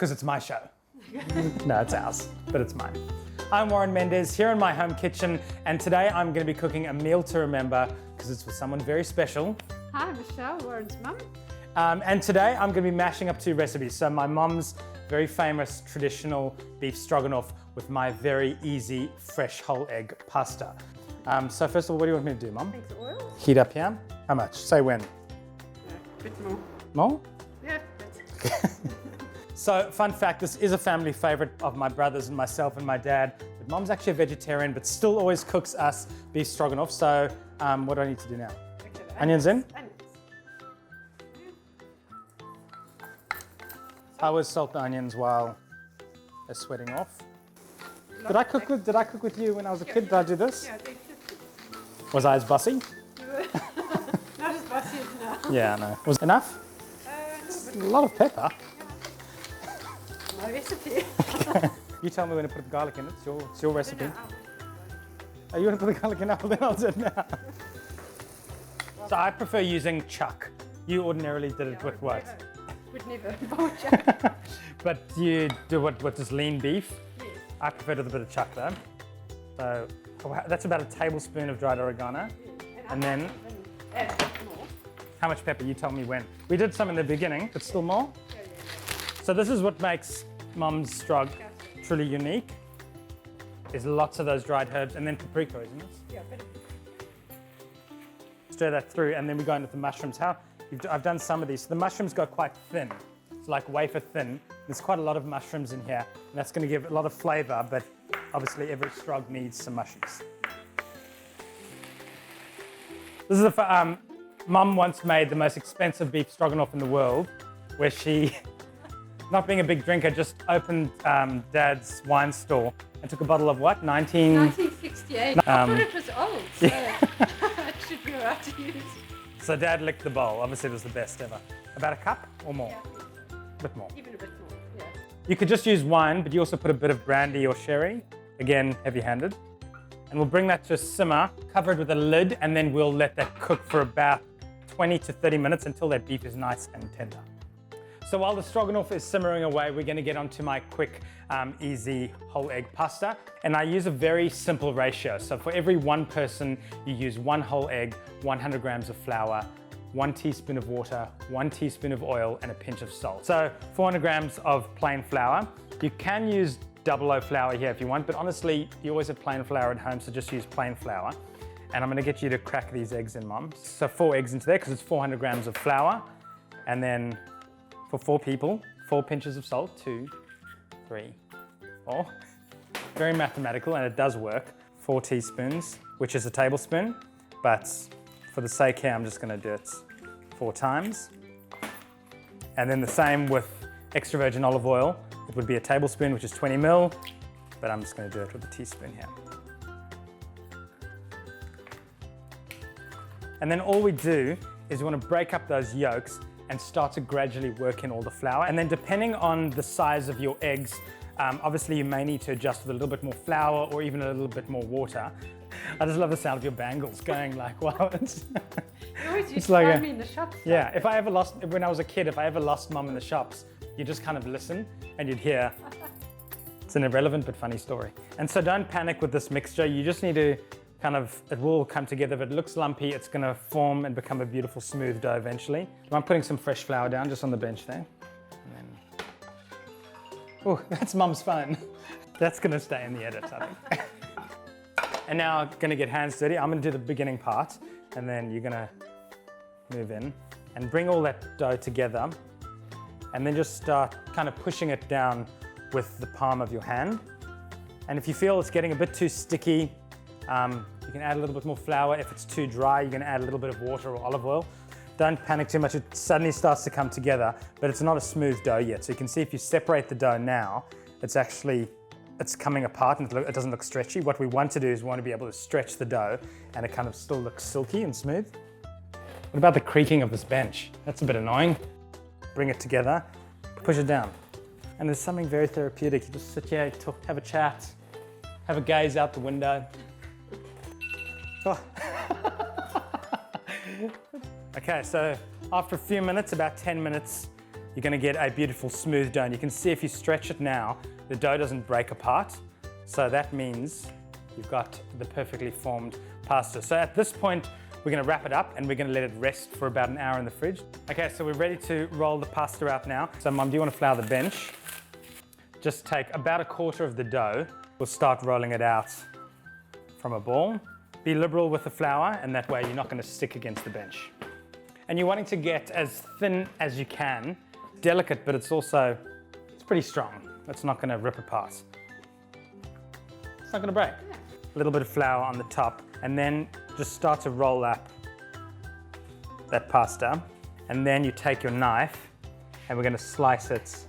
because it's my show. No, it's ours, but it's mine. I'm Warren Mendes here in my home kitchen, and today I'm going to be cooking a meal to remember because it's for someone very special. Hi, Michelle, Warren's mum. And today I'm going to be mashing up two recipes. So my mum's very famous traditional beef stroganoff with my very easy fresh whole egg pasta. So first of all, what do you want me to do, Mum? Thanks, oil. Heat up here. How much? Say when. A bit more. More? Yeah, that's So, fun fact, this is a family favorite of my brothers and myself and my dad. But Mum's actually a vegetarian, but still always cooks us beef stroganoff. So, what do I need to do now? okay. Onions in? Onions. I always salt the onions while they're sweating off. Did I cook with you when I was a kid? Did I do this? Yeah, they should. Was I as bossy? You were not as bossy as now. Yeah, no. Was it enough? No, A lot of pepper. but my recipe. You tell me when to put the garlic in. It's your recipe. No, Are you going to put the garlic in now? Then I'll do it now. So I prefer using chuck. You ordinarily did it with what? Would never vulture. But you do what is lean beef? Yes. I prefer it with a bit of chuck though. So that's about a tablespoon of dried oregano. And then, Add a bit more. how much pepper? You tell me when. We did some in the beginning, but still more. Yeah. So this is what makes Mum's strog truly unique. Is lots of those dried herbs and then paprika, isn't it? Yeah, but Stir that through, and then we go in with the mushrooms. I've done some of these. So the mushrooms go quite thin. It's like wafer thin. There's quite a lot of mushrooms in here, and that's going to give a lot of flavor, but obviously every strog needs some mushrooms. This is Mum once made the most expensive beef stroganoff in the world, where she, not being a big drinker, just opened Dad's wine store and took a bottle of what? 1968. I thought it was old, so it should be alright to use. So Dad licked the bowl. Obviously it was the best ever. About a cup or more? Yeah, A bit more. even a bit more. Yeah. You could just use wine, but you also put a bit of brandy or sherry. Again, heavy-handed. And we'll bring that to a simmer, cover it with a lid, and then we'll let that cook for about 20 to 30 minutes until that beef is nice and tender. So while the stroganoff is simmering away, we're gonna get onto my quick, easy whole egg pasta. And I use a very simple ratio. So for every one person, you use 1 whole egg, 100 grams of flour, 1 teaspoon of water, 1 teaspoon of oil, and a pinch of salt. So 400 grams of plain flour. You can use 00 flour here if you want, but honestly, you always have plain flour at home, so just use plain flour. And I'm gonna get you to crack these eggs in, Mum. So 4 eggs into there, because it's 400 grams of flour. And then for 4 people, 4 pinches of salt, 2, 3, 4. Very mathematical, and it does work. 4 teaspoons, which is a tablespoon, but for the sake here, I'm just gonna do it 4 times. And then the same with extra virgin olive oil. It would be a tablespoon, which is 20 ml, but I'm just gonna do it with a teaspoon here. And then all we do is we want to break up those yolks and start to gradually work in all the flour. And then depending on the size of your eggs, obviously you may need to adjust with a little bit more flour or even a little bit more water. I just love the sound of your bangles going like, wow. You always used It's to like find me in the shops. Yeah, when I was a kid, if I ever lost Mum in the shops, you just kind of listen and you'd hear, it's an irrelevant but funny story. And so don't panic with this mixture. You just need to it will come together. If it looks lumpy, it's gonna form and become a beautiful smooth dough eventually. I'm putting some fresh flour down just on the bench there. And then, oh, that's Mum's phone. That's gonna stay in the edit, I think. And now I'm gonna get hands dirty. I'm gonna do the beginning part, and then you're gonna move in and bring all that dough together, and then just start kind of pushing it down with the palm of your hand. And if you feel it's getting a bit too sticky, you can add a little bit more flour. If it's too dry, you're gonna add a little bit of water or olive oil. Don't panic too much. It suddenly starts to come together, but it's not a smooth dough yet. So you can see if you separate the dough now, it's coming apart and it doesn't look stretchy. What we want to do is we want to be able to stretch the dough and it kind of still looks silky and smooth. What about the creaking of this bench? That's a bit annoying. Bring it together, push it down. And there's something very therapeutic. You just sit here, talk, have a chat, have a gaze out the window. Oh. Okay, so after a few minutes, about 10 minutes, you're gonna get a beautiful smooth dough. And you can see if you stretch it now, the dough doesn't break apart. So that means you've got the perfectly formed pasta. So at this point, we're gonna wrap it up and we're gonna let it rest for about an hour in the fridge. Okay, so we're ready to roll the pasta out now. So Mum, do you wanna flour the bench? Just take about a quarter of the dough. We'll start rolling it out from a ball. Be liberal with the flour, and that way you're not gonna stick against the bench. And you're wanting to get as thin as you can. Delicate, but it's pretty strong. It's not gonna rip apart. It's not gonna break. A little bit of flour on the top, and then just start to roll up that pasta. And then you take your knife, and we're gonna slice it.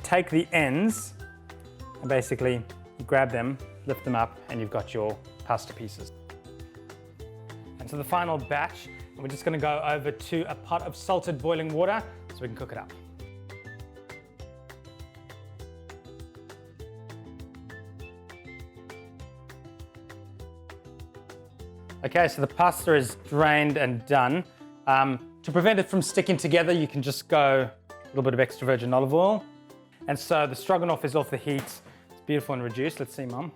Take the ends, and basically you grab them, lift them up, and you've got your pasta pieces. And so the final batch, we're just gonna go over to a pot of salted boiling water so we can cook it up. Okay, so the pasta is drained and done. To prevent it from sticking together, you can just go a little bit of extra virgin olive oil. And so the stroganoff is off the heat. It's beautiful and reduced. Let's see, Mum.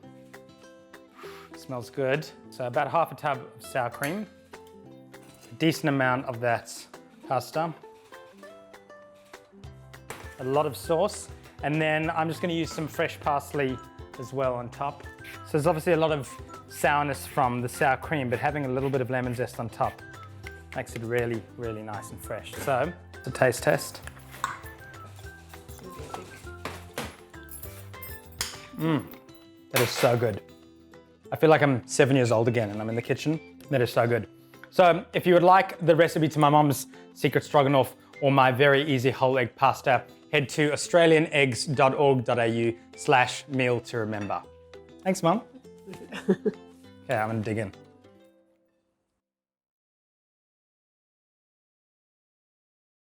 Smells good. So about half a tub of sour cream. A decent amount of that pasta. A lot of sauce. And then I'm just gonna use some fresh parsley as well on top. So there's obviously a lot of sourness from the sour cream, but having a little bit of lemon zest on top makes it really, really nice and fresh. So it's a taste test. That is so good. I feel like I'm 7 years old again and I'm in the kitchen. That is so good. So if you would like the recipe to my mom's secret stroganoff or my very easy whole egg pasta, head to australianeggs.org.au/meal to remember. Thanks, Mum. Okay, I'm gonna dig in.